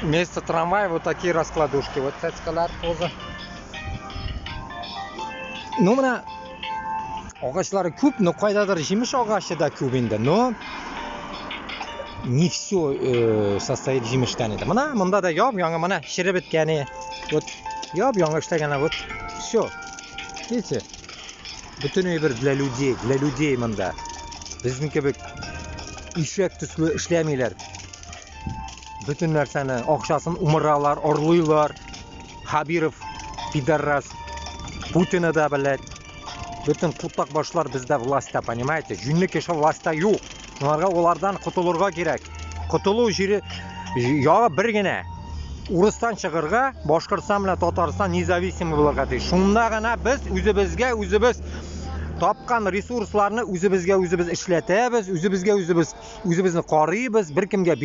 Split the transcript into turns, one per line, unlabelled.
Вместо трамвая вот такие раскладушки. Вот цецкалар тоже. Ну, мына ағачлары көп, но қайдадыр жеміс ағашы да көп енді. Но не все состоит жеміштен еді. Мында да яп-яңа, мына шіріп біткені. Вот яп-яңа іштегені вот. Все. Видите? Bütün bir для людей мында. Біздің кебек ишек түслі ішлемейлер. Bütün нәрсені ақшасын умыралар, орлыйлар. Хабиров, пидоррас, Путина да білет. Bütün құлттақ башлар бізде властта, понимаете? Жүнні кеші властта жоқ. Олардан құтылырға керек. Құтылу жері яғы бір гене. Урыстан шығырға, Башқұртстан мен Татарстан независимый болырға дейді. Шунда ғана біз өзіміз тапқан ресурсларны өзіміз ішлетеміз, өзімізді қараймыз, бір кімге